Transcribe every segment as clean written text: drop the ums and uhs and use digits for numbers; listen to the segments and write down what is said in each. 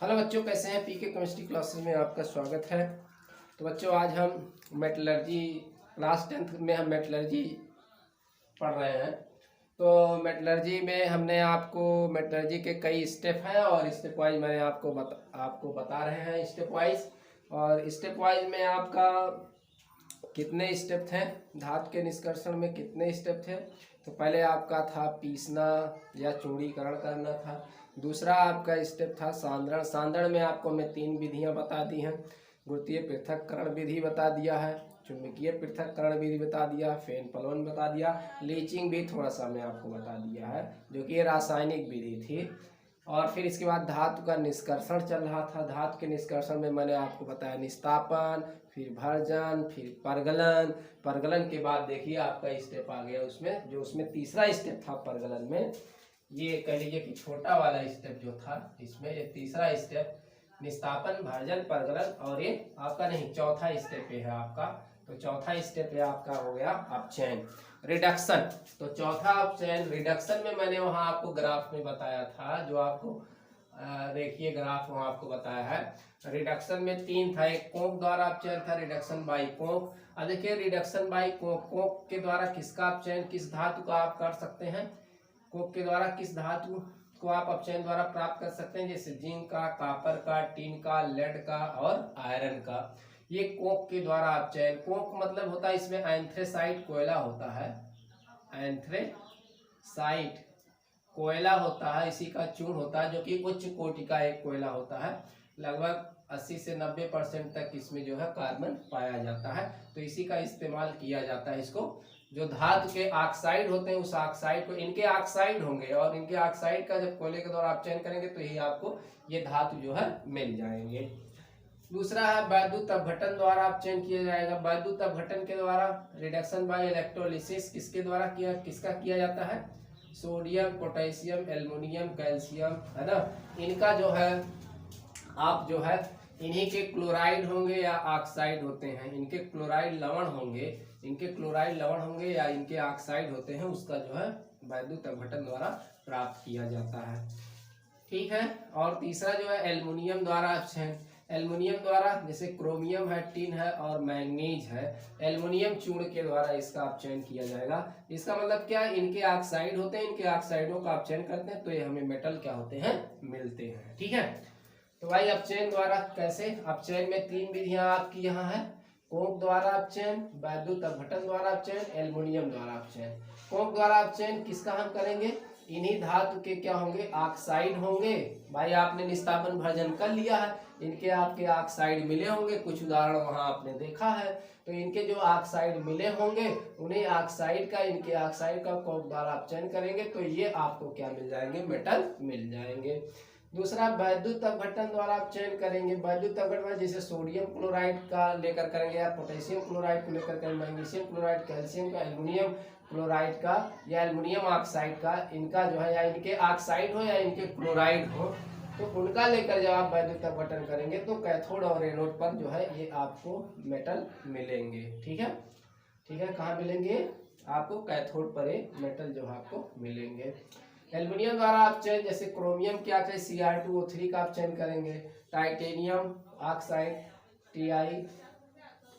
Hello बच्चों, कैसे हैं? पीके केमिस्ट्री क्लासेस में आपका स्वागत है। तो बच्चों, आज हम मेटलर्जी क्लास 10th में हम मेटलर्जी पढ़ रहे हैं। तो मेटलर्जी में हमने आपको मेटलर्जी के कई स्टेप हैं और स्टेप वाइज मैंने आपको बता रहे हैं स्टेप वाइज। और स्टेप वाइज में आपका कितने स्टेप थे, धातु के निष्कर्षण में कितने स्टेप थे। तो पहले आपका था पीसना या चूड़ीकरण करना था। दूसरा आपका स्टेप था सांद्रण। सांद्रण में आपको मैं 3 विधियां बता दी हैं। गुरुत्वीय पृथक्करण विधि बता दिया है, चुंबकीय पृथक्करण विधि बता दिया, फेन पलवन बता दिया, लीचिंग भी थोड़ा सा मैं आपको बता दिया है, जो कि ये रासायनिक विधि थी। और फिर इसके बाद धातु का निष्कर्षण चल रहा था। धातु के निष्कर्षण में मैंने आपको बताया निस्तापन, फिर भर्जन, फिर परगलन। परगलन के बाद देखिए आपका स्टेप आ गया उसमें, जो उसमें तीसरा स्टेप था परगलन में। ये कह लीजिए कि छोटा वाला स्टेप जो था इसमें, ये तीसरा स्टेप निस्तापन, भर्जन, परगलन, और ये आपका नहीं, चौथा स्टेप है आपका। तो चौथा स्टेप है आपका हो गया अपचयन, रिडक्शन। तो चौथा अपचयन रिडक्शन में मैंने वहां आपको ग्राफ में बताया था, जो आपको देखिए ग्राफ वहां आपको बताया है। रिडक्शन में 3 था, एक कोक द्वारा अपचयन था, रिडक्शन बाई कोक। अब देखिए रिडक्शन बाई कोक, कोक के द्वारा किसका अपचयन, किस धातु का आप कर सकते हैं। कोक के द्वारा किस धातु को आप अपचयन द्वारा प्राप्त कर सकते हैं, जैसे जिंक का, कॉपर का, टिन का, लेड का और आयरन का। ये कोक के द्वारा अपचयन। कोक मतलब होता है इसमें एंथ्रेसाइट कोयला होता है, एंथ्रेसाइट कोयला होता है, इसी का चूर्ण होता है, जो कि उच्च कोटि का एक कोयला होता है। लगभग 80 से 90% तक इसमें जो है कार्बन पाया जाता है। तो इसी का इस्तेमाल किया जाता है। इसको जो धातु के ऑक्साइड होते हैं, उस ऑक्साइड को, इनके ऑक्साइड होंगे और इनके ऑक्साइड का जब कोयले के द्वारा अपचयन करेंगे तो यही आपको ये धातु जो है मिल जाएंगे। दूसरा है वैद्युत अपघटन द्वारा अपचयन किया जाएगा। वैद्युत अपघटन के द्वारा रिडक्शन बाय इलेक्ट्रोलिसिस किसके द्वारा किसका किया जाता है, सोडियम, पोटेशियम, एल्युमिनियम, कैल्शियम, है ना। इनका जो है आप जो है इन्हीं के क्लोराइड होंगे या ऑक्साइड होते हैं, इनके क्लोराइड लवण होंगे, इनके क्लोराइड लवण होंगे या इनके ऑक्साइड होते हैं, उसका जो है वैद्युत अपघटन द्वारा प्राप्त किया जाता है। ठीक है। और तीसरा जो है एल्युमिनियम द्वारा अपचयन। एल्युमिनियम द्वारा, जैसे क्रोमियम है, टिन है और मैंगनीज है, एल्युमिनियम चूर्ण के द्वारा इसका अपचयन किया जाएगा। इसका मतलब क्या, इनके ऑक्साइड होते हैं, इनके ऑक्साइडों का अपचयन करते हैं तो ये हमें मेटल क्या होते हैं, मिलते हैं। ठीक है। तो भाई अपचयन द्वारा कैसे, अपचयन में 3 विधियां आपकी यहाँ है, कोक द्वारा अपचयन, वैद्युत अपघटन द्वारा अपचयन, एल्युमिनियम द्वारा अपचयन। कोक द्वारा अपचयन किसका हम करेंगे, इन्हीं धातु के क्या होंगे, ऑक्साइड होंगे। भाई आपने निस्तापन भर्जन कर लिया है, इनके आपके ऑक्साइड मिले होंगे, कुछ उदाहरण वहां आपने देखा है। तो इनके जो ऑक्साइड मिले होंगे, उन्हीं ऑक्साइड का, इनके ऑक्साइड का कोक द्वारा अपचयन करेंगे तो ये आपको क्या मिल जाएंगे, मेटल मिल जाएंगे। दूसरा वैद्युत अपघटन द्वारा अपचयन करेंगे। वैद्युत अपघटन जैसे सोडियम क्लोराइड का लेकर करेंगे या पोटेशियम क्लोराइड को लेकर करेंगे, मैग्नीशियम क्लोराइड, कैल्शियम का, एल्युमिनियम क्लोराइड का या एल्युमिनियम ऑक्साइड का, इनका जो है या इनके ऑक्साइड हो या इनके क्लोराइड हो, तो उनका लेकर जब आप वैद्युत अपघटन करेंगे तो कैथोड और एनोड पर जो है ये आपको मेटल मिलेंगे। ठीक है। ठीक है, कहाँ मिलेंगे आपको, कैथोड पर ये मेटल जो है आपको मिलेंगे। एल्युमिनियम द्वारा अपचयन, जैसे क्रोमियम क्या है, Cr2O3 का अपचयन करेंगे, टाइटेनियम ऑक्साइड, Ti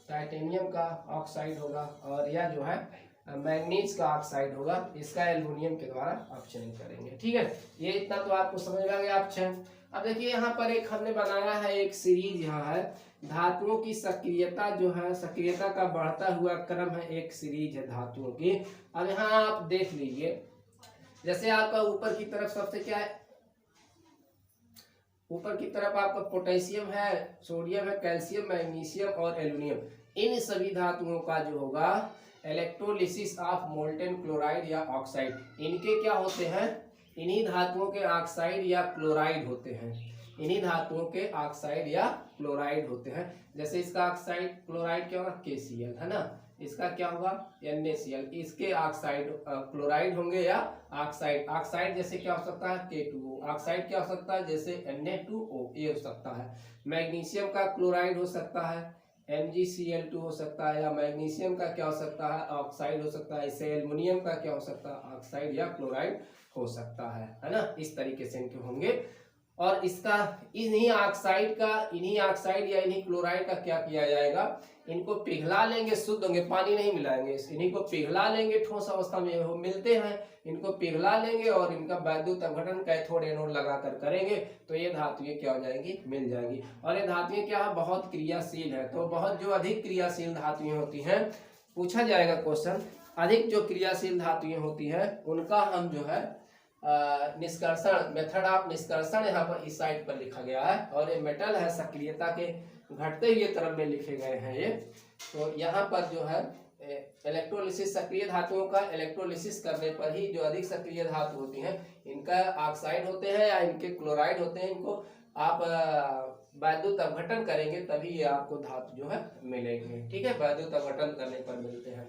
टाइटेनियम का ऑक्साइड होगा, और यह जो है मैग्नीज का ऑक्साइड होगा, इसका एल्युमिनियम के द्वारा अपचयन करेंगे। ठीक है, ये इतना तो आपको समझ में आ गया अपचयन। अब देखिए यहाँ पर एक हमने बनाया है, एक सीरीज यहाँ है, धातुओं की सक्रियता जो है, सक्रियता का बढ़ता हुआ क्रम है, एक सीरीज है धातुओं की। अब यहाँ आप देख लीजिए, जैसे आपका ऊपर की तरफ सबसे क्या है, ऊपर की तरफ आपका पोटेशियम है, सोडियम है, कैल्शियम, मैग्नीशियम और एल्युमिनियम। इन सभी धातुओं का जो होगा इलेक्ट्रोलिसिस ऑफ मोल्टेन क्लोराइड या ऑक्साइड, इनके क्या होते हैं, इन्हीं धातुओं के ऑक्साइड या क्लोराइड होते हैं, इन्हीं धातुओं के ऑक्साइड या क्लोराइड होते हैं। जैसे इसका ऑक्साइड क्लोराइड क्या होगा, KCl, है ना, इसका क्या होगा, NaCl, इसके ऑक्साइड क्लोराइड होंगे या ऑक्साइड। ऑक्साइड जैसे क्या हो सकता है, K2O, ऑक्साइड क्या हो सकता है, जैसे Na2O, ये हो सकता है। मैग्नीशियम का क्लोराइड हो सकता है, MgCl2 हो सकता है, या मैग्नीशियम का क्या हो सकता है, ऑक्साइड हो सकता है। इससे एल्युमिनियम का क्या हो सकता है, ऑक्साइड या क्लोराइड हो सकता है ना। इस तरीके से इनके होंगे और इसका इन्हीं ऑक्साइड या इन्हीं क्लोराइड का क्या किया जाएगा, इनको पिघला लेंगे, शुद्ध होंगे, पानी नहीं मिलाएंगे, इन्हीं को पिघला लेंगे, ठोस अवस्था में वो मिलते हैं, इनको पिघला लेंगे और इनका वैद्युत अपघटन कैथोड एनोड लगाकर करेंगे तो ये धातुएं क्या हो जाएंगी, मिल जाएंगी। और ये धातुएं क्या है, बहुत क्रियाशील है। तो बहुत जो अधिक क्रियाशील धातुएं होती हैं, पूछा जाएगा क्वेश्चन, अधिक जो क्रियाशील धातुएं होती है उनका हम जो है निष्कर्षण, मेथड ऑफ निष्कर्षण यहाँ पर इस साइड पर लिखा गया है। और ये मेटल है, सक्रियता के घटते हुए तरफ में लिखे गए हैं ये। तो यहाँ पर जो है इलेक्ट्रोलिसिस, सक्रिय धातुओं का इलेक्ट्रोलिसिस करने पर ही जो अधिक सक्रिय धातु होती हैं, इनका ऑक्साइड होते हैं या इनके क्लोराइड होते हैं, इनको आप वैद्युत अपघटन करेंगे तभी ये आपको धातु जो है मिलेंगे। ठीक है, वैद्युत अपघटन करने पर मिलते हैं।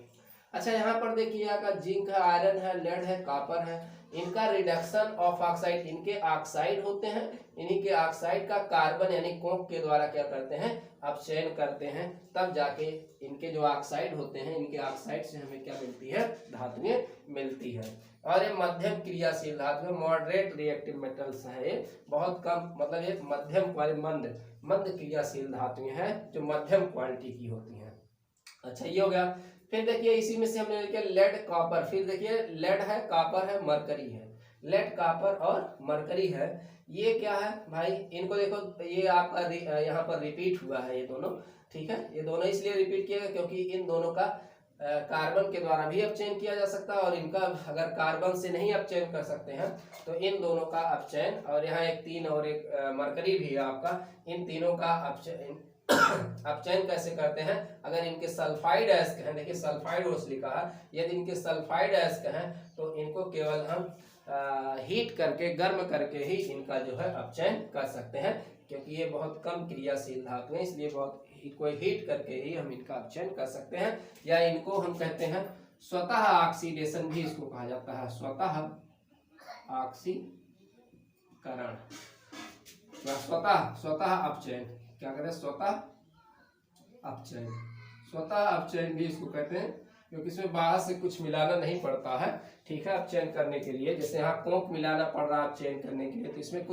अच्छा, यहाँ पर देखिए आपका जिंक है, आयरन है, लेड है, कॉपर है, इनका रिडक्शन ऑफ ऑक्साइड, इनके ऑक्साइड होते हैं, इन्हीं के ऑक्साइड का कार्बन यानी कोक के द्वारा क्या करते हैं, अपचयन करते हैं, तब जाके इनके जो ऑक्साइड होते हैं, इनके ऑक्साइड से हमें क्या मिलती है, धातुएं मिलती है। और ये मध्यम क्रियाशील धातु, मॉडरेट रिएक्टिव मेटल्स है, ये बहुत कम, मतलब ये मध्यम मंद क्रियाशील धातुएं हैं जो मध्यम क्वालिटी की होती हैं। अच्छा, ये हो गया। फिर देखिए इसी में से हमने लिखा लेड कॉपर, फिर देखिए लेड है, कॉपर है, मरकरी है, लेड कॉपर और मरकरी है। ये क्या है भाई, इनको देखो, ये आपका यहाँ पर रिपीट हुआ है ये दोनों। ठीक है, ये दोनों इसलिए रिपीट किया गया क्योंकि इन दोनों का कार्बन के द्वारा भी अपचयन किया जा सकता है, और इनका अगर कार्बन से नहीं अपचयन कर सकते हैं तो इन दोनों का अपचयन, और यहाँ एक 3 और एक मरकरी भी है आपका, इन तीनों का अपचयन कैसे करते हैं, अगर इनके सल्फाइड अयस्क हैं, देखिए सल्फाइड ओस लिखा है, यदि इनके सल्फाइड अयस्क हैं तो इनको केवल हम हीट करके, गर्म करके ही इनका जो है अपचयन कर सकते हैं, क्योंकि ये बहुत कम क्रियाशील धातु है, इसलिए बहुत कोई हीट करके ही हम इनका अपचयन कर सकते हैं। या इनको हम कहते हैं स्वतः ऑक्सीडेशन भी इसको कहा जाता है, स्वतः ऑक्सीकरण, स्वतः अपचयन, क्या कहते हैं, स्वतः अपचयन भी इसको कहते हैं, क्योंकि इसमें बाहर से कुछ मिलाना नहीं पड़ता है। ठीक है, अपचयन करने के लिए, जैसे यहाँ कोक मिलाना पड़ रहा है अपचयन करने के लिए, तो इसमें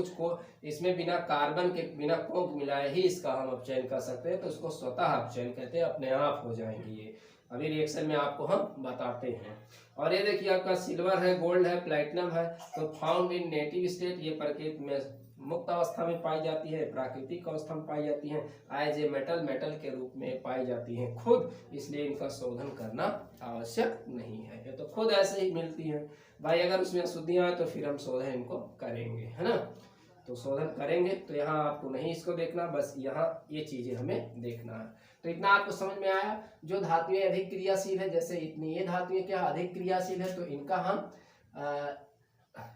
इसमें बिना कार्बन के, बिना कोक मिलाए ही इसका हम अपचयन कर सकते हैं, तो इसको स्वतः अपचयन कहते हैं, अपने आप हो जाएंगे ये। अभी रिएक्शन में आपको हम बताते हैं। और ये देखिए आपका सिल्वर है, गोल्ड है, प्लैटिनम है, तो फाउंड इन नेटिव स्टेट, ये प्रकृति में मुक्त अवस्था में पाई जाती है, प्राकृतिक अवस्था में पाई जाती है, एज ए मेटल के रूप में पाई जाती है खुद, इसलिए इनका शोधन करना आवश्यक नहीं है, ये तो खुद ऐसे ही मिलती है भाई। अगर उसमें अशुद्धियां आए तो फिर हम शोधन इनको करेंगे, है ना, तो शोधन करेंगे। तो यहाँ आपको नहीं इसको देखना, बस यहाँ ये चीजें हमें देखना है। तो इतना आपको समझ में आया, जो धातुएं अधिक क्रियाशील है, जैसे इतनी ये धातुएं क्या अधिक क्रियाशील है, तो इनका हम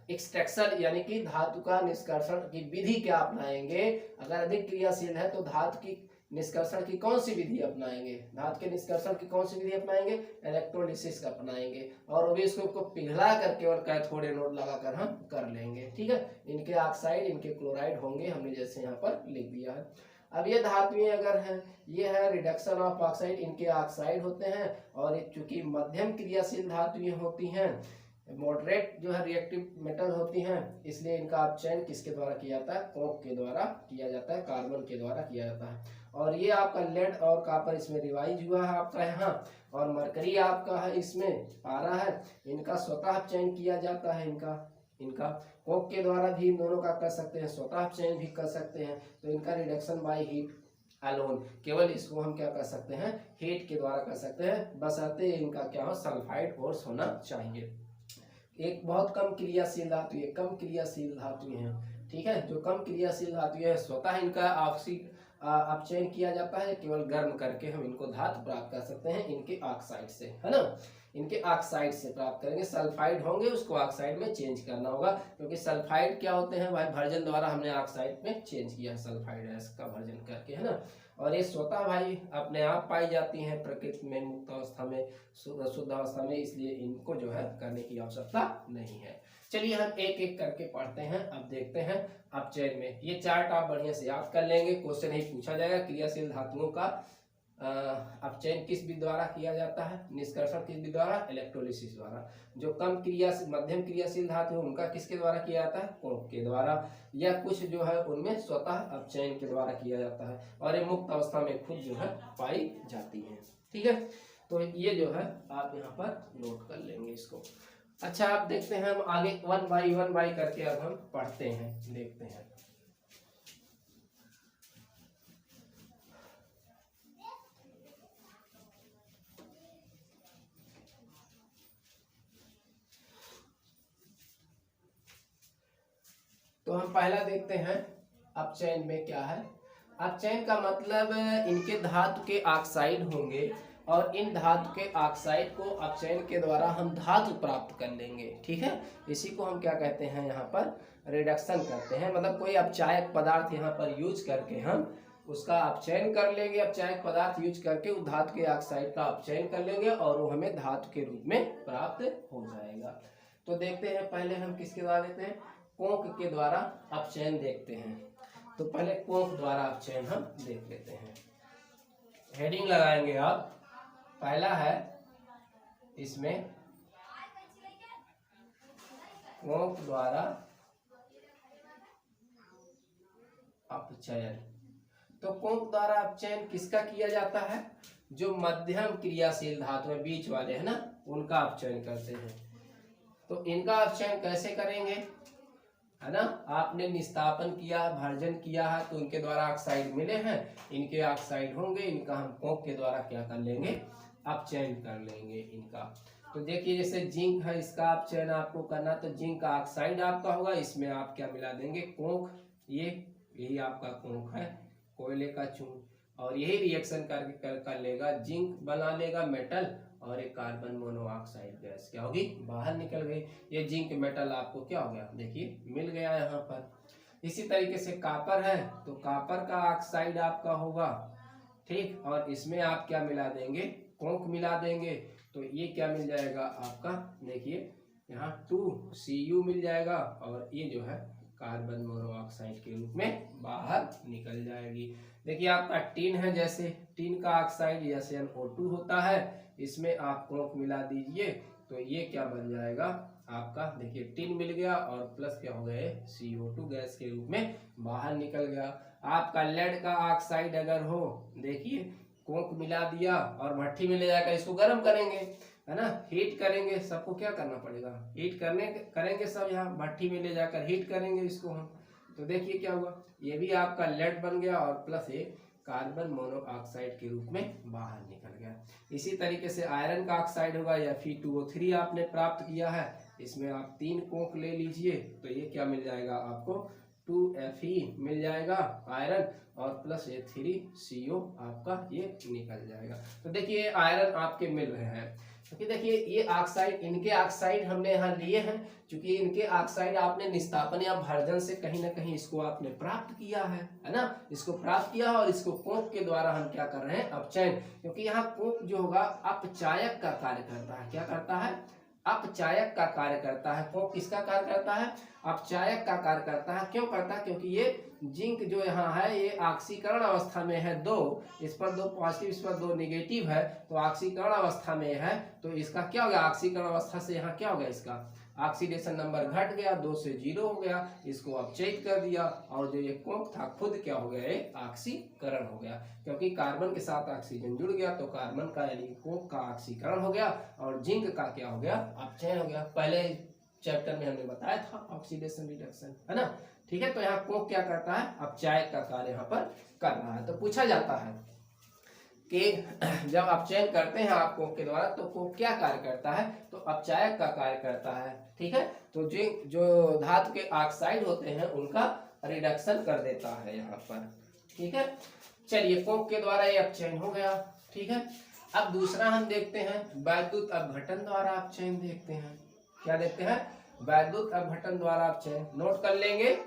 एक्सट्रैक्शन यानी कि धातु का निष्कर्षण की विधि क्या अपनाएंगे। अगर अधिक क्रियाशील है तो धातु की निष्कर्षण की कौन सी विधि अपनाएंगे, धातु के निष्कर्षण की कौन सी विधि अपनाएंगे, इलेक्ट्रोलिसिस का अपनाएंगे, और वो भी इसको पिघला करके और कैथोड एनोड लगाकर हम कर लेंगे। ठीक है, इनके ऑक्साइड, इनके क्लोराइड होंगे, हमने जैसे यहाँ पर लिख दिया है। अब ये धातुएं अगर हैं, ये है रिडक्शन ऑफ ऑक्साइड, इनके ऑक्साइड होते हैं, और चूंकि मध्यम क्रियाशील धातुएं होती हैं, मॉडरेट जो है रिएक्टिव मेटल होती हैं, इसलिए इनका अपचयन किसके द्वारा किया जाता है, कोक के द्वारा किया जाता है, कार्बन के द्वारा किया जाता है। और ये आपका लेड और कॉपर इसमें रिवाइज हुआ है आपका यहाँ, और मरकरी आपका है इसमें पारा है, इनका स्वतः अपचयन किया जाता है, इनका कोक के द्वारा भी इन दोनों का कर सकते हैं, स्वतः अपचयन भी कर सकते हैं। तो इनका रिडक्शन बाय हीट अलोन, केवल इसको हम क्या कर सकते हैं, हीट के द्वारा कर सकते हैं, बशर्ते इनका क्या हो, सल्फाइड कोर्स होना चाहिए। एक बहुत कम क्रियाशील धातु है, कम क्रियाशील धातु हैं। ठीक है, जो कम क्रियाशील धातु है स्वतः इनका अपचयन किया जाता है, केवल गर्म करके हम इनको धातु प्राप्त कर सकते हैं इनके ऑक्साइड से, है ना, इनके ऑक्साइड से प्राप्त करेंगे। सल्फाइड होंगे उसको ऑक्साइड में चेंज करना होगा, क्योंकि सल्फाइड क्या होते हैं भाई, भर्जन द्वारा हमने ऑक्साइड में चेंज किया, सल्फाइड का भर्जन करके, है ना। और ये स्वतः भाई अपने आप पाई जाती हैं प्रकृति में, मुक्त अवस्था में, शुद्ध अवस्था में, इसलिए इनको जो है करने की आवश्यकता नहीं है। चलिए हम एक एक करके पढ़ते हैं। अब देखते हैं अपचयन में, ये चार्ट आप बढ़िया से याद कर लेंगे, क्वेश्चन ही पूछा जाएगा क्रियाशील धातुओं का अपचयन किस विधि द्वारा किया जाता है, निष्कर्षण किस विधि द्वारा, इलेक्ट्रोलिसिस द्वारा। जो कम मध्यम क्रियाशील धातु है उनका किसके द्वारा किया जाता है, कोक के द्वारा, या कुछ जो है उनमें स्वतः अपचयन के द्वारा किया जाता है, और ये मुक्त अवस्था में खुद जो है पाई जाती है। ठीक है, तो ये जो है आप यहाँ पर नोट कर लेंगे इसको। अच्छा, आप देखते हैं हम आगे वन बाई करके अब हम पढ़ते हैं, देखते हैं। तो हम पहला देखते हैं अपचयन में क्या है। अपचयन का मतलब इनके धातु के ऑक्साइड होंगे और इन धातु के ऑक्साइड को अपचयन के द्वारा हम धातु प्राप्त कर लेंगे। ठीक है, इसी को हम क्या कहते हैं, यहाँ पर रिडक्शन करते हैं। मतलब कोई अपचायक पदार्थ यहाँ पर यूज करके हम उसका अपचयन कर लेंगे, अपचायक पदार्थ यूज करके उस धातु के ऑक्साइड का अपचयन कर लेंगे और वो हमें धातु के रूप में प्राप्त हो जाएगा। तो देखते हैं, पहले हम किसके द्वारा देखते हैं, कोक के द्वारा अपचयन देखते हैं। तो पहले कोक द्वारा अपचयन हम देख लेते हैं। हेडिंग लगाएंगे आप, पहला है इसमें कोक द्वारा अपचयन। तो कोक द्वारा अपचयन किसका किया जाता है, जो मध्यम क्रियाशील धातु है, बीच वाले है ना, उनका अपचयन करते हैं। तो इनका अपचयन कैसे करेंगे, है ना, आपने निस्तापन किया, भर्जन किया है, तो उनके द्वारा ऑक्साइड मिले हैं, इनके ऑक्साइड होंगे, इनका हम कोक के द्वारा क्या कर लेंगे, अपचयन कर लेंगे इनका। तो देखिए, जैसे जिंक है, इसका अपचयन आपको करना, तो जिंक का ऑक्साइड आपका होगा, इसमें आप क्या मिला देंगे, कोक। यही आपका कोक है, कोयले का चूर्ण, और यही रिएक्शन करके कर लेगा, जिंक बना लेगा मेटल, और एक कार्बन मोनोऑक्साइड गैस क्या होगी, बाहर निकल गई। ये जिंक मेटल आपको क्या हो गया, देखिए मिल गया यहाँ पर। इसी तरीके से कापर है, तो कापर का ऑक्साइड आपका होगा, ठीक, और इसमें आप क्या मिला देंगे, कोक मिला देंगे, तो ये क्या मिल जाएगा आपका, देखिए यहाँ 2Cu मिल जाएगा, और ये जो है कार्बन मोनोऑक्साइड के रूप में बाहर निकल जाएगी। देखिए आपका टीन है, जैसे टीन का ऑक्साइड जैसे NO2 होता है, इसमें आप कोक मिला दीजिए, तो ये क्या बन जाएगा आपका, देखिए टीन मिल गया और प्लस क्या हो गए, CO2 गैस के रूप में बाहर निकल गया। आपका लेड का ऑक्साइड अगर हो, देखिए कोक मिला दिया और भट्टी में ले जाकर इसको गर्म करेंगे, है ना, हीट करेंगे, सबको क्या करना पड़ेगा, हीट करेंगे सब, यहाँ भट्टी में ले जाकर हीट करेंगे इसको हम। तो देखिए क्या हुआ, ये भी आपका लेड बन गया और प्लस एक कार्बन मोनोऑक्साइड के रूप में बाहर निकल गया। इसी तरीके से आयरन का ऑक्साइड होगा, या Fe2O3 आपने प्राप्त किया है, इसमें आप 3 कोक ले लीजिए, तो ये क्या मिल जाएगा आपको, 2Fe मिल जाएगा आयरन, और प्लस ये 3CO आपका ये निकल जाएगा। तो देखिए आयरन आपके मिल रहे हैं, क्योंकि देखिए ये ऑक्साइड, इनके ऑक्साइड हमने यहाँ लिए हैं, क्योंकि इनके ऑक्साइड आपने निस्तापन या भर्जन से कहीं ना कहीं इसको आपने प्राप्त किया है ना, इसको प्राप्त किया, और इसको कोक के द्वारा हम क्या कर रहे हैं, अपचयन। क्योंकि यहाँ कोक जो होगा अपचायक का कार्य करता है, क्या करता है, अपचायक का कार्य करता है। कोक किसका कार्य करता है, अपचायक का कार्य करता है। क्यों करता है, क्योंकि ये जिंक जो यहाँ है ये ऑक्सीकरण अवस्था में है, 2 इस पर 2 पॉजिटिव, इस पर 2 निगेटिव है, तो ऑक्सीकरण अवस्था में है, तो इसका क्या हो गया, ऑक्सीकरण अवस्था से यहाँ क्या हो गया, इसका ऑक्सीडेशन नंबर घट गया, 2 से 0 हो गया, इसको अपचयित कर दिया, और जो ये कोक था खुद क्या हो गया, ऑक्सीकरण हो गया, क्योंकि कार्बन के साथ ऑक्सीजन जुड़ गया, तो कार्बन का यानी कोक का ऑक्सीकरण हो गया, और जिंक का क्या हो गया, अपचयन हो गया। पहले चैप्टर में हमने बताया था ऑक्सीडेशन रिडक्शन, है ना, ठीक है। तो यहाँ कोक क्या करता है, अपचायक का कार्य यहाँ पर कर रहा है। तो पूछा जाता है कि जब अपचयन करते हैं आप कोक के द्वारा, तो कोक क्या कार्य करता है, तो अपचायक का कार्य करता है, ठीक है। तो जो धातु के ऑक्साइड होते हैं उनका रिडक्शन कर देता है यहाँ पर, ठीक है। चलिए कोक के द्वारा ये अपचयन हो गया, ठीक है। अब दूसरा हम देखते हैं वैद्युत अपघटन द्वारा अपचयन देखते हैं। क्या देखते हैं, वैद्युत अपघटन द्वारा अपचयन। नोट कर लेंगे।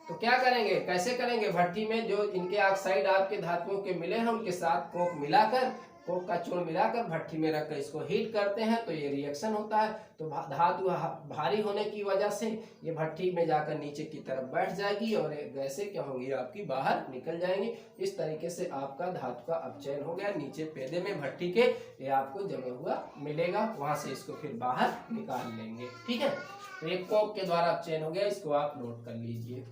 तो क्या करेंगे, कैसे करेंगे, भट्टी में जो इनके ऑक्साइड आपके धातुओं के मिले हैं उनके साथ कोक मिलाकर कोक का चूर्ण मिलाकर भट्ठी में रखकर इसको हीट करते हैं तो ये रिएक्शन होता है। तो धातु भारी होने की वजह से ये भट्ठी में जाकर नीचे की तरफ बैठ जाएगी और ये गैसें क्या होंगी आपकी बाहर निकल जाएंगी। इस तरीके से आपका धातु का अपचयन हो गया। नीचे पेदे में भट्ठी के ये आपको जमा हुआ मिलेगा, वहां से इसको फिर बाहर निकाल लेंगे। ठीक है, तो ये कोक के द्वारा अपचयन हो गया, इसको आप नोट कर लीजिए।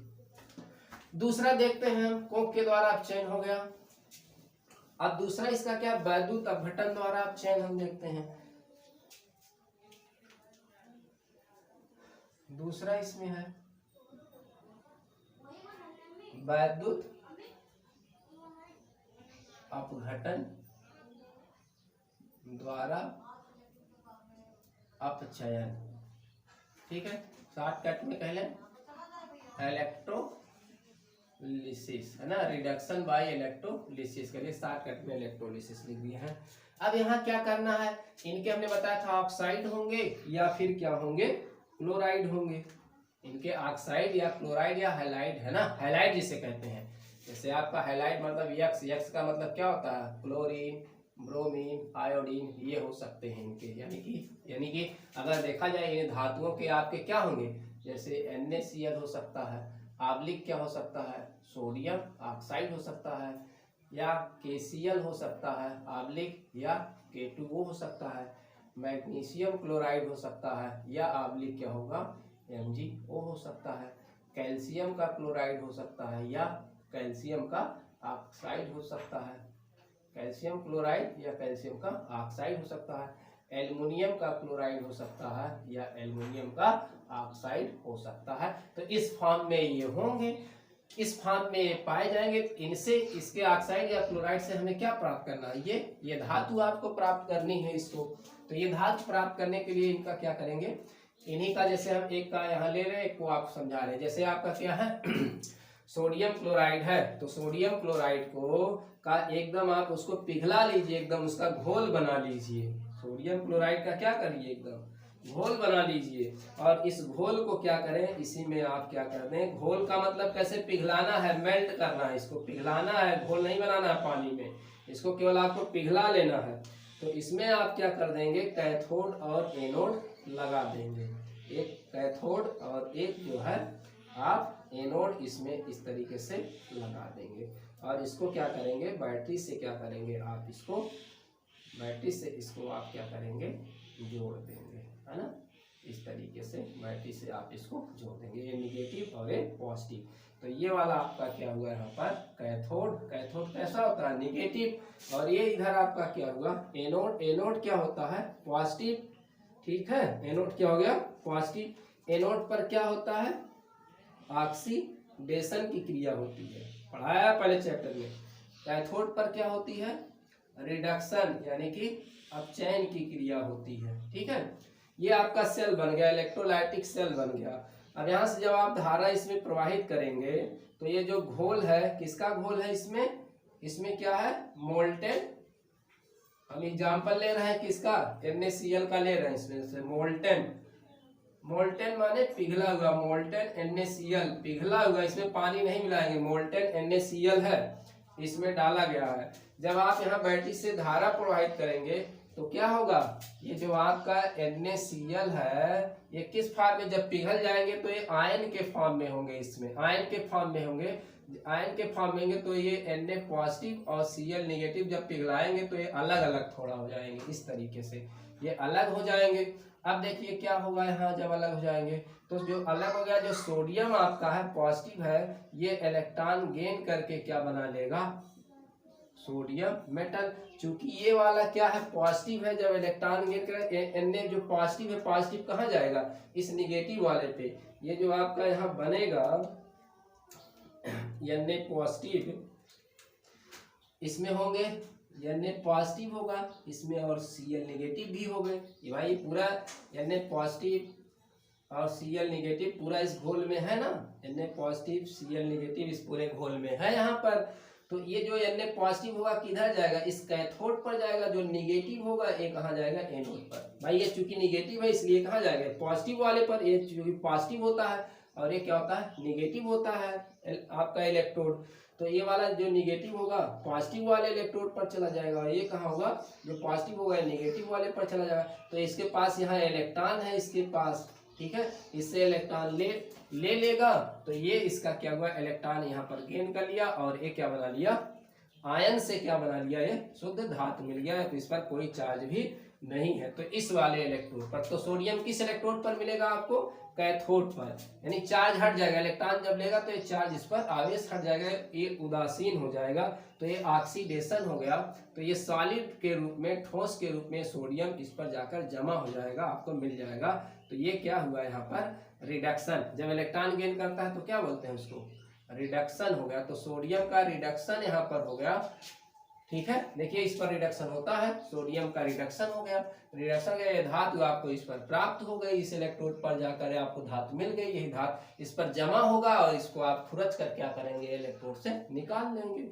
दूसरा देखते हैं हम, कोक के द्वारा अपचयन हो गया। अब दूसरा इसका क्या, वैद्युत अपघटन द्वारा अपचयन हम देखते हैं। दूसरा इसमें है वैद्युत अपघटन द्वारा अपचयन। ठीक है, शॉर्टकट में कह लें इलेक्ट्रोलिसिस, है ना, रिडक्शन बाय इलेक्ट्रोलिसिस के लिए शॉर्टकट में इलेक्ट्रोलिसिस लिख दिए हैं। अब यहाँ क्या करना है, इनके हमने बताया था ऑक्साइड होंगे या फिर क्या होंगे, क्लोराइड होंगे। इनके ऑक्साइड या क्लोराइड या हैलाइड, है ना, हैलाइड जिसे कहते हैं। जैसे आपका हैलाइड मतलब यक्स, यक्स का मतलब क्या होता है, क्लोरीन, ब्रोमीन, आयोडीन, ये हो सकते हैं इनके। यानी कि अगर देखा जाए इन धातुओं के आपके क्या होंगे, जैसे NaCl हो सकता है, आवलिक क्या हो सकता है, सोडियम ऑक्साइड हो सकता है, या KCl हो सकता है आवलिक, या K2O हो सकता है, मैग्नीशियम क्लोराइड हो सकता है, या आवलिक क्या होगा, MgO हो सकता है, कैल्शियम का क्लोराइड हो सकता है, या कैल्शियम का ऑक्साइड हो सकता है, कैल्शियम क्लोराइड या कैल्शियम का ऑक्साइड हो सकता है, एल्युमिनियम का क्लोराइड हो सकता है, या एल्युमिनियम का ऑक्साइड हो सकता है। तो इस फॉर्म में ये होंगे, इस फॉर्म में ये पाए जाएंगे। इनसे, इसके ऑक्साइड या क्लोराइड से हमें क्या प्राप्त करना है, ये धातु आपको प्राप्त करनी है इसको। तो ये धातु प्राप्त करने के लिए इनका क्या करेंगे, इन्हीं का, जैसे हम एक का यहाँ ले रहे हैं, एक को आप समझा रहे हैं। जैसे आपका क्या है सोडियम क्लोराइड है, तो सोडियम क्लोराइड को का एकदम आप उसको पिघला लीजिए, एकदम उसका घोल बना लीजिए। सोडियम क्लोराइड का क्या करिए, एकदम घोल बना लीजिए। और इस घोल को क्या करें, इसी में आप क्या कर दें, घोल का मतलब कैसे पिघलाना है, मेल्ट करना है, इसको पिघलाना है, घोल नहीं बनाना है पानी में, इसको केवल आपको पिघला लेना है। तो इसमें आप क्या कर देंगे, कैथोड और एनोड लगा देंगे। एक कैथोड और एक जो है आप एनोड इसमें इस तरीके से लगा देंगे। और इसको क्या करेंगे, बैटरी से क्या करेंगे आप, इसको बैटरी से इसको आप क्या करेंगे, जोड़ देंगे, है ना। इस तरीके से बैटरी से आप इसको जोड़ देंगे, ये निगेटिव और ये पॉजिटिव। तो ये वाला आपका क्या हुआ यहाँ पर, कैथोड। कैथोड कैसा होता है, निगेटिव। और ये इधर आपका क्या हुआ, एनोड। एनोड क्या होता है, पॉजिटिव। ठीक है, एनोड क्या हो गया, पॉजिटिव। एनोड पर क्या होता है, ऑक्सीडेशन की क्रिया होती है, पढ़ाया पहले चैप्टर में। कैथोड पर क्या होती है, रिडक्शन यानी कि अपचयन की क्रिया होती है। ठीक है, ये आपका सेल बन गया, इलेक्ट्रोलाइटिक सेल बन गया। अब यहाँ से जब आप धारा इसमें प्रवाहित करेंगे तो ये जो घोल है, किसका घोल है, इसमें क्या है, मोल्टेन। हम एग्जाम्पल ले रहे हैं किसका, NaCl का ले रहे हैं, इसमें से मोल्टेन। मोल्टेन माने पिघला हुआ, मोल्टेन NaCl पिघला हुआ, इसमें पानी नहीं मिलाएंगे, मोल्टेन NaCl है, इसमें डाला गया है। जब आप यहाँ बैटरी से धारा प्रवाहित करेंगे तो क्या होगा, ये जो आपका NaCl है ये किस फॉर्म में, जब पिघल जाएंगे तो ये आयन के फॉर्म में होंगे, इसमें आयन के फॉर्म में होंगे। आयन के फॉर्म में होंगे तो ये Na पॉजिटिव और Cl नेगेटिव जब पिघलाएंगे तो ये अलग अलग थोड़ा हो जाएंगे, इस तरीके से ये अलग हो जाएंगे। अब देखिए क्या होगा, यहाँ जब अलग हो जाएंगे तो जो अलग हो गया, जो सोडियम आपका है पॉजिटिव है, ये इलेक्ट्रॉन गेन करके क्या बना लेगा, सोडियम मेटल। चूंकि ये वाला क्या है, पॉजिटिव है, जब इलेक्ट्रॉन गेन करे, Na जो पॉजिटिव है, पॉजिटिव कहाँ जाएगा, इस निगेटिव वाले पे। ये जो आपका यहाँ बनेगा Na पॉजिटिव, इसमें होंगे Na पॉजिटिव होगा इसमें, और Cl नेगेटिव भी हो गए। ये भाई पूरा Na पॉजिटिव और Cl नेगेटिव पूरा इस घोल में है ना, Na पॉजिटिव Cl नेगेटिव इस पूरे घोल में है यहाँ पर। तो ये जो Na पॉजिटिव होगा किधर जाएगा, इस कैथोड पर जाएगा, जो निगेटिव होगा ये कहाँ जाएगा, एनोड पर। भाई ये चूंकि निगेटिव है इसलिए कहाँ जाएगा, पॉजिटिव वाले पर। ये चूंकि पॉजिटिव होता है और ये क्या होता है, निगेटिव होता है आपका इलेक्ट्रोड। तो ये वाला जो निगेटिव होगा पॉजिटिव वाले इलेक्ट्रोड पर चला जाएगा, ये कहाँ होगा जो पॉजिटिव होगा निगेटिव वाले पर चला जाएगा। तो इसके पास यहाँ इलेक्ट्रॉन है इसके पास, ठीक है, इससे इलेक्ट्रॉन ले लेगा, तो ये इसका क्या हुआ इलेक्ट्रॉन यहाँ पर गेन कर लिया और ये क्या बना लिया आयन से क्या बना लिया ये शुद्ध धातु मिल गया है। तो इस पर कोई चार्ज भी नहीं है। तो इस वाले इलेक्ट्रोड पर, तो सोडियम किस इलेक्ट्रोड पर मिलेगा आपको कैथोड पर, यानी चार्ज हट जाएगा, इलेक्ट्रॉन जब लेगा तो ये चार्ज इस पर आवेश हट जाएगा, ये उदासीन हो जाएगा, तो ये ऑक्सीडेशन हो गया। तो ये सॉलिड के रूप में ठोस के रूप में सोडियम इस पर जाकर जमा हो जाएगा, आपको मिल जाएगा। तो ये क्या हुआ यहाँ पर रिडक्शन, जब इलेक्ट्रॉन गेन करता है तो क्या बोलते हैं उसको रिडक्शन हो गया। तो सोडियम का रिडक्शन यहाँ पर हो गया, ठीक है, देखिए इस पर रिडक्शन होता है, सोडियम का रिडक्शन हो गया, रिडक्शन गया, धातु आपको इस पर प्राप्त हो गई, इस इलेक्ट्रोड पर जाकर आपको धातु मिल गई, यही धातु इस पर जमा होगा और इसको आप खुरच कर क्या करेंगे इलेक्ट्रोड से निकाल लेंगे।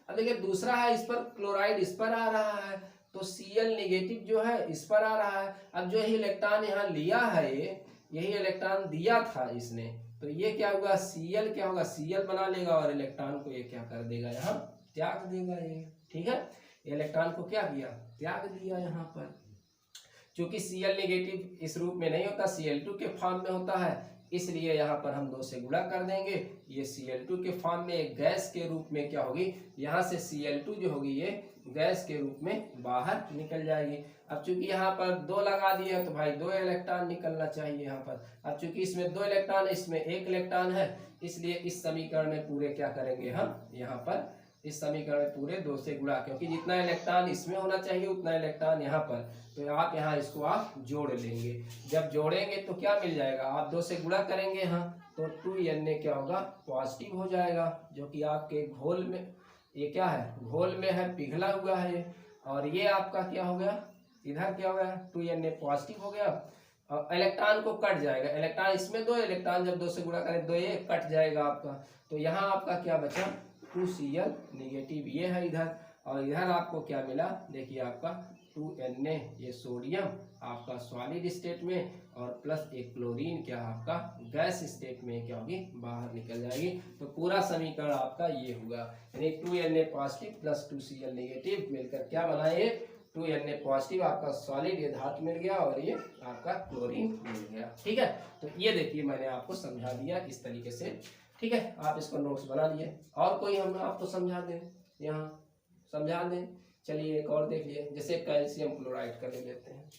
अब देखिए दूसरा है इस पर क्लोराइड इस पर आ रहा है, तो Cl नेगेटिव जो है इस पर आ रहा है। अब जो इलेक्ट्रॉन यहाँ लिया है यही इलेक्ट्रॉन दिया था इसने, तो ये क्या होगा Cl क्या होगा Cl बना लेगा और इलेक्ट्रॉन को ये क्या कर देगा यहाँ त्याग देगा ये, ठीक है, इलेक्ट्रॉन को क्या किया त्याग दिया यहाँ पर। क्योंकि Cl नेगेटिव इस रूप में नहीं होता, Cl2 के फॉर्म में होता है, इसलिए यहाँ पर हम 2 से गुणा कर देंगे, ये Cl2 के फॉर्म में एक गैस के रूप में क्या होगी, यहाँ से Cl2 जो होगी ये गैस के रूप में बाहर निकल जाएगी। अब चूंकि यहाँ पर 2 लगा दिए हैं तो भाई 2 इलेक्ट्रॉन निकलना चाहिए यहाँ पर। अब चूंकि इसमें 2 इलेक्ट्रॉन इसमें 1 इलेक्ट्रॉन है, इसलिए इस समीकरण में पूरे क्या करेंगे हम यहाँ पर इस समीकरण में पूरे 2 से गुणा, क्योंकि जितना इलेक्ट्रॉन इसमें होना चाहिए उतना इलेक्ट्रॉन यहाँ पर, तो आप यहाँ इसको आप जोड़ लेंगे। जब जोड़ेंगे तो क्या मिल जाएगा, आप 2 से गुणा करेंगे यहाँ तो 2Na क्या होगा पॉजिटिव हो जाएगा, जो कि आपके घोल में ये क्या है घोल में है पिघला हुआ है ये, और ये आपका क्या हो गया इधर क्या हो गया 2Na पॉजिटिव हो गया और इलेक्ट्रॉन को कट जाएगा, इलेक्ट्रॉन इसमें 2 इलेक्ट्रॉन जब 2 से गुणा करें 2 ये कट जाएगा आपका, तो यहाँ आपका क्या बचा 2Cl नेगेटिव ये है इधर, और इधर आपको क्या मिला देखिए आपका 2Na ये सोडियम आपका सॉलिड स्टेट में और प्लस एक क्लोरीन क्या आपका गैस स्टेट में क्या होगी बाहर निकल जाएगी। तो पूरा समीकरण आपका ये हुआ, यानी 2Na positive plus 2Cl negative मिलकर क्या बनाए 2Na पॉजिटिव आपका सॉलिड ये धातु मिल गया और ये आपका क्लोरीन मिल गया, ठीक है। तो ये देखिए मैंने आपको समझा दिया इस तरीके से, ठीक है, आप इसको नोट्स बना लिए। और कोई हम आपको समझा दें यहाँ समझा दें, चलिए एक और देख लिए, जैसे कैल्शियम क्लोराइड का ले लेते हैं,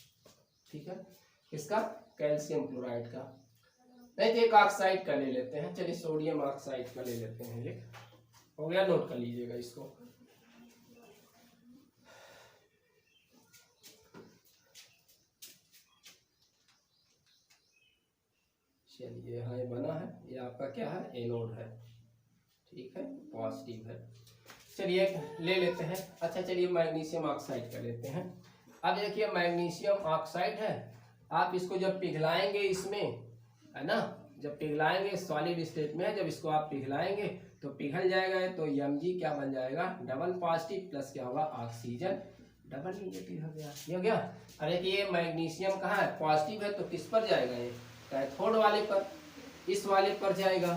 ठीक है, इसका कैल्शियम क्लोराइड का नहीं तो एक ऑक्साइड का ले लेते हैं, चलिए सोडियम ऑक्साइड का ले लेते हैं, एक हो गया, नोट कर लीजिएगा इसको। चलिए हाँ ये बना है, ये आपका क्या है एनोड है, ठीक है, पॉजिटिव है। चलिए ले लेते हैं, अच्छा चलिए मैग्नीशियम ऑक्साइड का लेते हैं। अब देखिए मैग्नीशियम ऑक्साइड है, आप इसको जब पिघलाएंगे इसमें है ना, जब पिघलाएंगे सॉलिड स्टेट में है, जब इसको आप पिघलाएंगे तो पिघल जाएगा, तो Mg क्या बन जाएगा डबल पॉजिटिव प्लस क्या होगा ऑक्सीजन डबल नेगेटिव हो गया, ये हो गया। अरे कि ये मैग्नीशियम कहाँ है पॉजिटिव है, तो किस पर जाएगा ये कैथोड वाले पर, इस वाले पर जाएगा,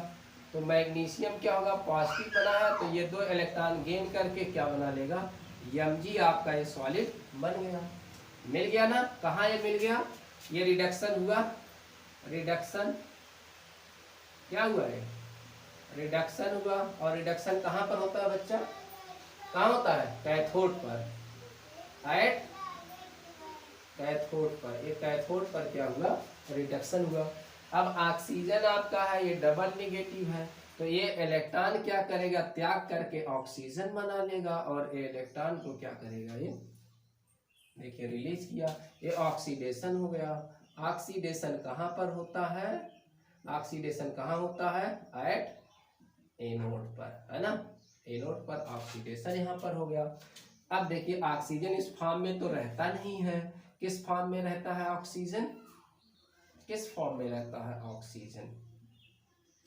तो मैग्नीशियम क्या होगा पॉजिटिव बना है, तो ये 2 इलेक्ट्रॉन गेन करके क्या बना लेगा Mg आपका ये सॉलिड बन गया, मिल गया ना, कहाँ ये मिल गया, ये रिडक्शन हुआ, रिडक्शन क्या हुआ है रिडक्शन हुआ, और रिडक्शन कहाँ पर होता है बच्चा, कहाँ होता है कैथोड पर, एट कैथोड पर, ये कैथोड पर क्या हुआ रिडक्शन हुआ। अब ऑक्सीजन आपका है ये डबल नेगेटिव है, तो ये इलेक्ट्रॉन क्या करेगा त्याग करके ऑक्सीजन बना लेगा, और ये इलेक्ट्रॉन को क्या करेगा ये देखिए रिलीज किया, ये ऑक्सीडेशन हो गया। ऑक्सीडेशन कहाँ पर होता है, ऑक्सीडेशन कहाँ होता है एट एनोड पर, है ना, एनोड पर ऑक्सीडेशन यहाँ पर हो गया। अब देखिए ऑक्सीजन इस फॉर्म में तो रहता नहीं है, किस फॉर्म में रहता है ऑक्सीजन, किस फॉर्म में रहता है ऑक्सीजन,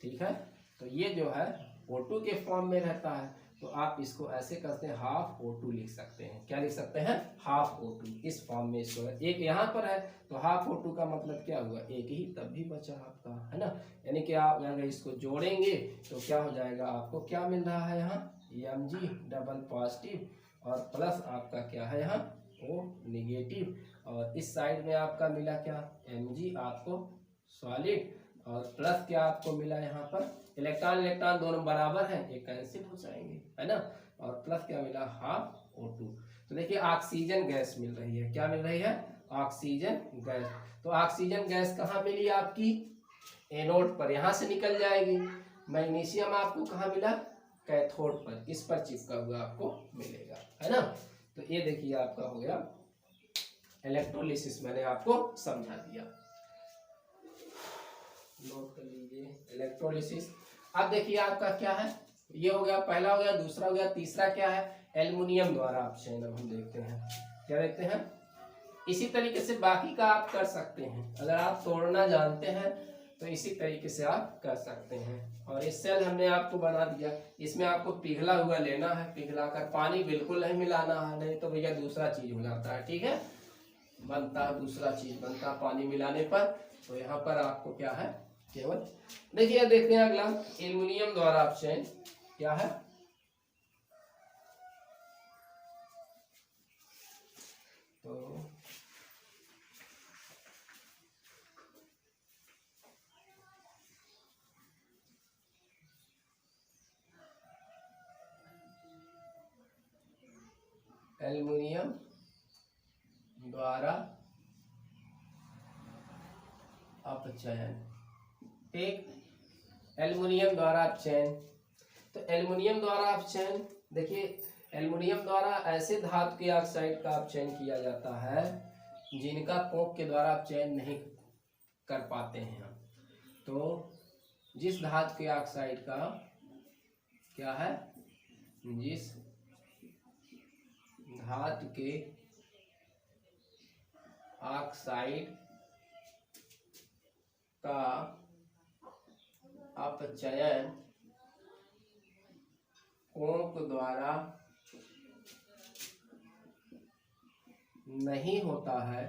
ठीक है, तो ये जो है O2 के फॉर्म में रहता है, तो आप इसको ऐसे करते हैं हाफ O2 लिख सकते हैं। क्या लिख सकते हैं? Half O2। इस फॉर्म में इसको एक यहाँ पर है तो हाफ O2 का मतलब क्या हुआ? एक ही, तब भी बचा आपका, है ना। यानी कि आप अगर इसको जोड़ेंगे तो क्या हो जाएगा? आपको क्या मिल रहा है यहाँ? Mg डबल पॉजिटिव और प्लस आपका क्या है यहाँ? O negative. और इस साइड में आपका मिला क्या? Mg आपको सॉलिड और प्लस क्या आपको मिला यहाँ पर? इलेक्ट्रॉन इलेक्ट्रॉन दोनों बराबर हैं, ये कैंसिल हो जाएंगे, है ना। और प्लस क्या मिला? Half O2। तो देखिए ऑक्सीजन गैस मिल रही है। क्या मिल रही है? Oxygen gas. तो ऑक्सीजन गैस कहाँ मिली आपकी? एनोड पर, यहाँ से निकल जाएगी। मैग्नीशियम आपको कहाँ मिला? कैथोड पर, इस पर चिपका हुआ आपको मिलेगा, है ना। तो ये देखिए आपका हो गया इलेक्ट्रोलिसिस, मैंने आपको समझा दिया, नोट कर लीजिए इलेक्ट्रोलिसिस। अब देखिए आपका क्या है, ये हो गया, पहला हो गया, दूसरा हो गया, तीसरा क्या है? एल्युमिनियम द्वारा अपचयन। अब हम देखते हैं, क्या देखते हैं? इसी तरीके से बाकी का आप कर सकते हैं, अगर आप तोड़ना जानते हैं तो इसी तरीके से आप कर सकते हैं। और ये सेल हमने आपको बना दिया, इसमें आपको पिघला हुआ लेना है, पिघला कर, पानी बिल्कुल नहीं मिलाना है, नहीं तो भैया दूसरा चीज हो जाता है, ठीक है, बनता है दूसरा चीज बनता है पानी मिलाने पर। तो यहाँ पर आपको क्या है? केवल देखिए, देखते हैं अगला, एल्युमिनियम द्वारा अपचयन क्या है? तो एल्युमिनियम द्वारा अपचयन, ठीक, एल्युमिनियम द्वारा अपचयन। तो एल्युमिनियम द्वारा अपचयन, देखिए एल्युमिनियम द्वारा ऐसे धातु के ऑक्साइड का अपचयन किया जाता है जिनका कोक के द्वारा अपचयन नहीं कर पाते हैं हम। तो जिस धातु के ऑक्साइड का क्या है? जिस धातु के ऑक्साइड का अपचयन कोक द्वारा नहीं होता है,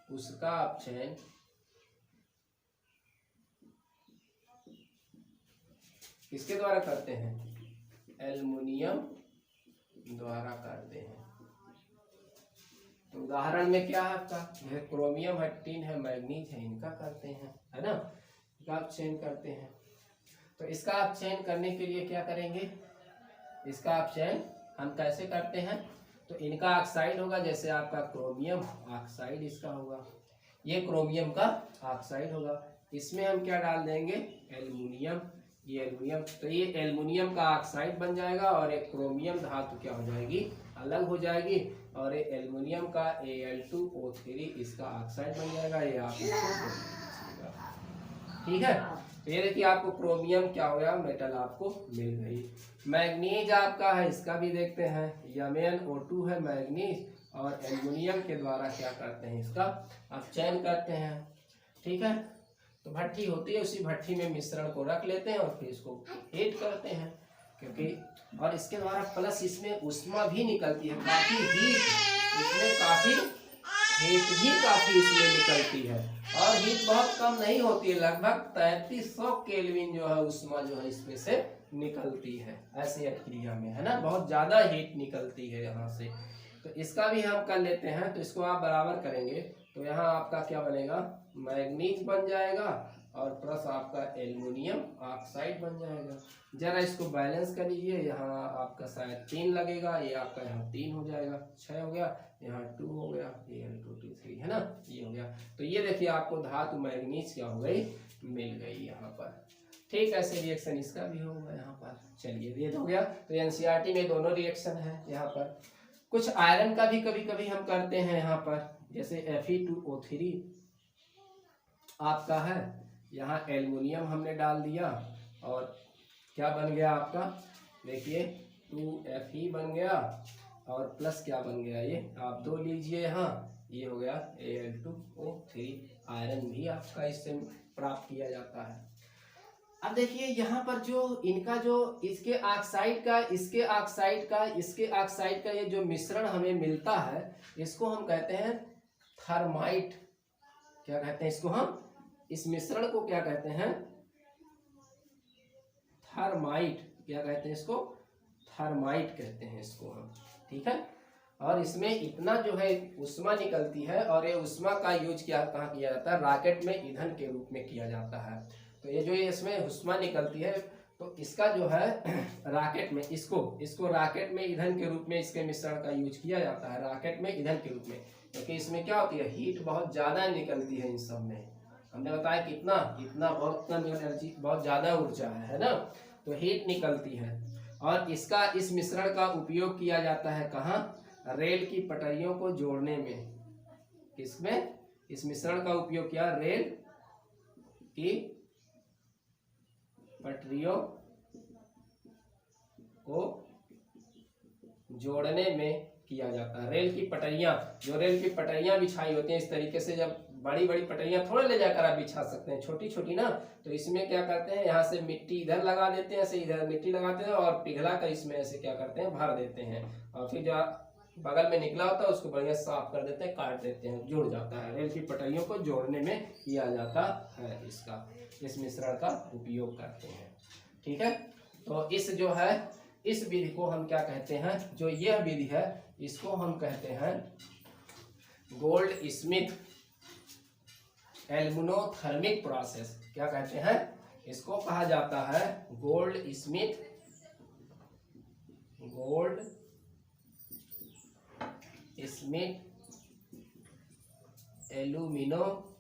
उसका अपचयन किसके द्वारा करते हैं? एल्युमिनियम द्वारा करते हैं। तो उदाहरण में क्या है आपका? यह क्रोमियम है, टिन है, मैग्नीज है, इनका करते हैं, है ना, इसका अपचयन करते हैं। तो इसका अपचयन करने के लिए क्या करेंगे? इसका अपचयन हम कैसे करते हैं? तो इनका ऑक्साइड होगा, जैसे आपका क्रोमियम ऑक्साइड इसका होगा, ये क्रोमियम का ऑक्साइड होगा, इसमें हम क्या डाल देंगे? एल्युमिनियम, ये एल्युमिनियम, तो ये एल्युमिनियम का ऑक्साइड बन जाएगा और एक क्रोमियम धातु क्या हो जाएगी? अलग हो जाएगी, और ये एल्युमिनियम का Al2O3 इसका ऑक्साइड बन जाएगा। ये आप ठीक है। तो ये देखिए आपको क्रोमियम क्या हो गया? मेटल आपको मिल गई। मैग्नीज आपका है, इसका भी देखते हैं, MnO2 है मैग्नीज, और एल्युमिनियम के द्वारा क्या करते हैं? इसका अपचयन करते हैं, ठीक है। तो भट्ठी होती है, उसी भट्ठी में मिश्रण को रख लेते हैं और फिर इसको हीट करते हैं, क्योंकि और इसके द्वारा प्लस इसमें उष्मा भी निकलती है, काफी हीट, इसमें काफी हीट भी काफी इसमें निकलती है, और हीट बहुत कम नहीं होती है, लगभग 3300 केल्विन जो है उष्मा जो है इसमें से निकलती है ऐसी क्रिया में, है ना, बहुत ज्यादा हीट निकलती है यहाँ से। तो इसका भी हम कर लेते हैं, तो इसको आप बराबर करेंगे तो यहाँ आपका क्या बनेगा? मैग्नीज बन जाएगा और प्लस आपका एल्युमिनियम ऑक्साइड बन जाएगा। जरा इसको बैलेंस कर लीजिए, यहाँ आपका शायद 3 लगेगा, ये आपका यहाँ 3 हो जाएगा, 6 हो गया, यहाँ 2 हो गया, ये Al2O3 है ना, ये हो गया। तो ये देखिए आपको धातु मैग्नीज क्या हो गई? मिल गई यहाँ पर, ठीक। ऐसे रिएक्शन इसका भी होगा यहाँ पर। चलिए ये हो गया। तो एनसीईआरटी में दोनों रिएक्शन है यहाँ पर। कुछ आयरन का भी कभी कभी हम करते हैं यहाँ पर, जैसे Fe2O3 आपका है, यहाँ एल्युमिनियम हमने डाल दिया और क्या बन गया आपका? देखिए 2Fe बन गया और प्लस क्या बन गया? ये आप 2 लीजिए यहाँ, ये हो गया Al2O3। आयरन भी आपका इससे प्राप्त किया जाता है। अब देखिए यहाँ पर जो इनका जो इसके ऑक्साइड का ये जो मिश्रण हमें मिलता है, इसको हम कहते हैं थर्माइट। क्या कहते हैं इसको हम, इस मिश्रण को क्या कहते हैं, थर्माइट। क्या कहते हैं इसको, थर्माइट कहते हैं इसको हम, ठीक है। और इसमें इतना जो है उष्मा निकलती है, और ये उष्मा का यूज कहाँ किया जाता है, रॉकेट में ईंधन के रूप में किया जाता है। तो ये जो इसमें उष्मा निकलती है, तो इसका जो है रॉकेट में इसको रॉकेट में ईंधन के रूप में इसके मिश्रण का यूज किया जाता है, रॉकेट में ईंधन के रूप में। क्योंकि इसमें क्या होती है, हीट बहुत ज़्यादा निकलती है इन सब में। हमने बताया कितना बहुत कम एनर्जी, बहुत ज़्यादा ऊर्जा है ना, तो हीट निकलती है। और इस मिश्रण का उपयोग किया जाता है कहाँ, रेल की पटरियों को जोड़ने में। किसमें इस मिश्रण का उपयोग किया, रेल की पटरियों को जोड़ने में किया जाता है। रेल की पटरियां बिछाई होती हैं इस तरीके से, जब बड़ी बड़ी पटरियां थोड़े ले जाकर आप बिछा सकते हैं, छोटी छोटी ना, तो इसमें क्या करते हैं, यहाँ से मिट्टी इधर लगा देते हैं, ऐसे इधर मिट्टी लगाते हैं और पिघला कर इसमें ऐसे क्या करते हैं, भर देते हैं। और फिर जो बगल में निकला होता है उसको बढ़िया साफ कर देते हैं, काट देते हैं, जुड़ जाता है। रेल की पटरियों को जोड़ने में किया जाता है इस मिश्रण का उपयोग करते हैं, ठीक है। तो इस विधि को हम क्या कहते हैं, जो यह विधि है इसको हम कहते हैं गोल्ड स्मिथ एल्मुनोथर्मिक प्रोसेस। क्या कहते हैं, इसको कहा जाता है गोल्ड स्मिथ एल्यूमिनोथर्मिक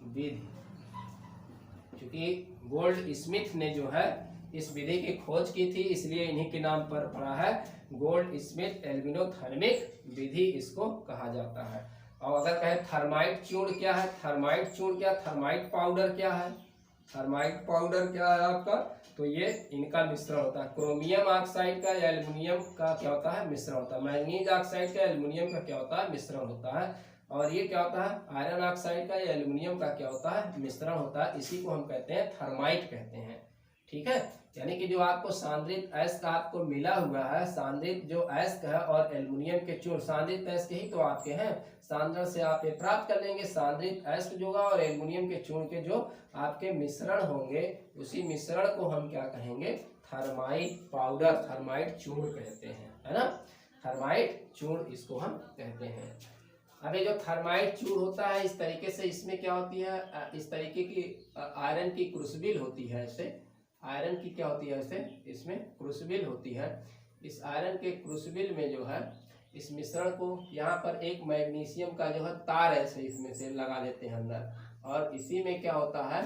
विधि। क्योंकि गोल्ड स्मिथ ने जो है इस विधि की खोज की थी, इसलिए इन्हीं के नाम पर पड़ा है गोल्ड स्मिथ एल्यूमिनोथर्मिक विधि, इसको कहा जाता है। और अगर कहें थर्माइट चूर्ण क्या है, थर्माइट पाउडर क्या है, थर्माइट पाउडर क्या है आपका, तो ये इनका मिश्रण होता है। क्रोमियम ऑक्साइड का या एल्युमिनियम का क्या होता है, मिश्रण होता है। मैंगनीज ऑक्साइड का एल्युमिनियम का क्या होता है, मिश्रण होता है। और ये क्या होता है, आयरन ऑक्साइड का या एल्युमिनियम का क्या होता है, मिश्रण होता है। इसी को हम कहते हैं थर्माइट कहते हैं, ठीक है। यानी कि जो आपको सांद्रित अयस्क आपको मिला हुआ है, सांद्रित जो अयस्क है और एल्युमिनियम के चूर्ण, सांद्रित अयस्क ही तो आपके हैं, सांद्रण से आप ये प्राप्त कर लेंगे। सांद्रित अयस्क जो होगा और एल्युमिनियम के चूर्ण के जो आपके मिश्रण होंगे, उसी मिश्रण को हम क्या कहेंगे, थर्माइट पाउडर, थर्माइट चूर्ण कहते हैं, है ना। थर्माइट चूर्ण इसको हम कहते हैं। अभी जो थर्माइट चूर्ण होता है इस तरीके से, इसमें क्या होती है, इस तरीके की आयरन की क्रूसिबल होती है, ऐसे आयरन की क्या होती है, ऐसे इसमें क्रूसिबल होती है। इस आयरन के क्रूसिबल में जो है इस मिश्रण को, यहाँ पर एक मैग्नीशियम का जो है तार ऐसे इसमें से लगा देते हैं अंदर, और इसी में क्या होता है,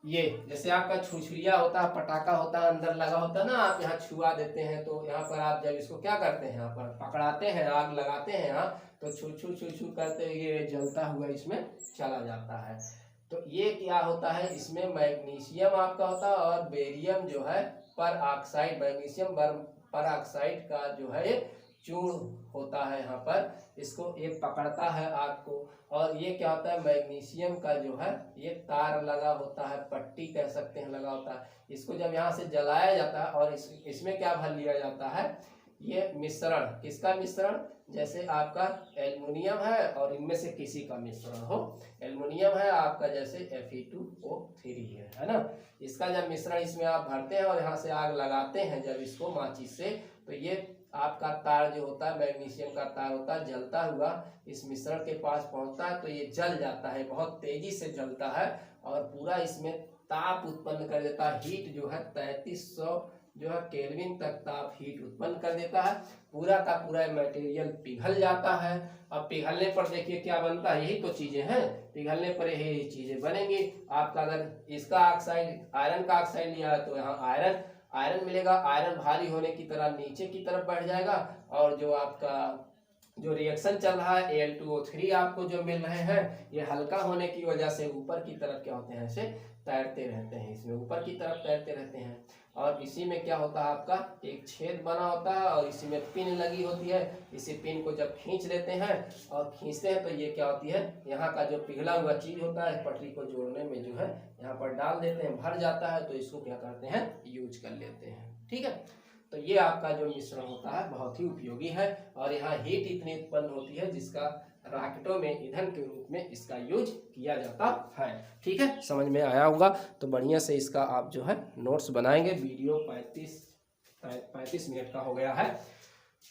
ये जैसे आपका छुरछुरिया होता है, पटाखा होता है, अंदर लगा होता है ना, आप यहाँ छुआ देते हैं, तो यहाँ पर आप जब इसको क्या करते हैं, यहाँ पर पकड़ाते हैं, आग लगाते हैं यहाँ, तो छुर करते ये जलता हुआ इसमें चला जाता है। तो ये क्या होता है, इसमें मैग्नीशियम आपका होता है और बेरियम जो है पर ऑक्साइड, मैग्नीशियम पर ऑक्साइड का जो है चूर्ण होता है यहाँ पर, इसको ये पकड़ता है आग को। और ये क्या होता है, मैग्नीशियम का जो है ये तार लगा होता है, पट्टी कह सकते हैं, लगा होता है। इसको जब यहाँ से जलाया जाता है और इसमें क्या भर लिया जाता है, ये मिश्रण, किसका मिश्रण, जैसे आपका एल्युमिनियम है और इनमें से किसी का मिश्रण हो। एल्युमिनियम है आपका जैसे Fe2O3 है ना। इसका जब मिश्रण इसमें आप भरते हैं और यहाँ से आग लगाते हैं जब इसको माचिस से, तो ये आपका तार जो होता है, मैग्नीशियम का तार होता है, जलता हुआ इस मिश्रण के पास पहुंचता है, तो ये जल जाता है, बहुत तेजी से जलता है और पूरा इसमें ताप उत्पन्न कर देता है। हीट जो है 3300 जो है केल्विन तक ताप हीट उत्पन्न कर देता है। पूरा का पूरा मटेरियल पिघल जाता है। अब पिघलने पर देखिए क्या बनता है, यही तो चीजें हैं, पिघलने पर यही चीजें बनेंगी। आपका अगर इसका ऑक्साइड, आयरन का ऑक्साइड लिया है तो यहाँ आयरन मिलेगा। आयरन भारी होने की तरह नीचे की तरफ बढ़ जाएगा और जो आपका जो रिएक्शन चल रहा है Al2O3 आपको जो मिल रहे हैं, ये हल्का होने की वजह से ऊपर की तरफ क्या होते हैं, ऐसे तैरते रहते हैं, इसमें ऊपर की तरफ तैरते रहते हैं। और इसी में क्या होता है आपका एक छेद बना होता है और इसी में पिन लगी होती है। इसी पिन को जब खींच लेते हैं और खींचते हैं तो ये क्या होती है, यहाँ का जो पिघला हुआ चीज होता है पटरी को जोड़ने में जो है यहाँ पर डाल देते हैं, भर जाता है तो इसको क्या करते हैं यूज कर लेते हैं। ठीक है, तो ये आपका जो मिश्रण होता है बहुत ही उपयोगी है और यहाँ हीट इतनी उत्पन्न होती है जिसका रॉकेटों में ईंधन के रूप में इसका यूज किया जाता है। ठीक है, समझ में आया होगा। तो बढ़िया से इसका आप जो है नोट्स बनाएंगे। वीडियो 35 मिनट का हो गया है।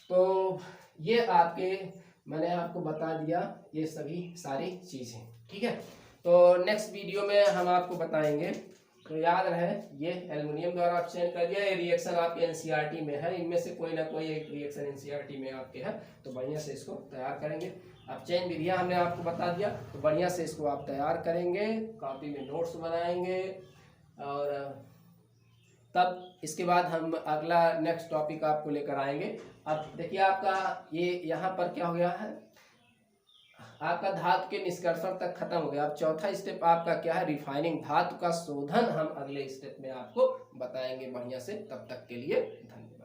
तो ये आपके मैंने आपको बता दिया ये सभी सारी चीज़ें। ठीक है, तो नेक्स्ट वीडियो में हम आपको बताएंगे। तो याद रहे ये एल्युमिनियम द्वारा आप चेंज कर दिया, ये रिएक्शन आपके एनसीईआरटी में है, इनमें से कोई ना कोई एक रिएक्शन एनसीईआरटी में आपके है, तो बढ़िया से इसको तैयार करेंगे। अब चेन विधियाँ हमने आपको बता दिया, तो बढ़िया से इसको आप तैयार करेंगे, कॉपी में नोट्स बनाएंगे और तब इसके बाद हम अगला नेक्स्ट टॉपिक आपको लेकर आएंगे। अब देखिए आपका ये यहाँ पर क्या हो गया है, आपका धातु के निष्कर्षण तक खत्म हो गया। अब चौथा स्टेप आपका क्या है, रिफाइनिंग, धातु का शोधन हम अगले स्टेप में आपको बताएंगे बढ़िया से। तब तक के लिए धन्यवाद।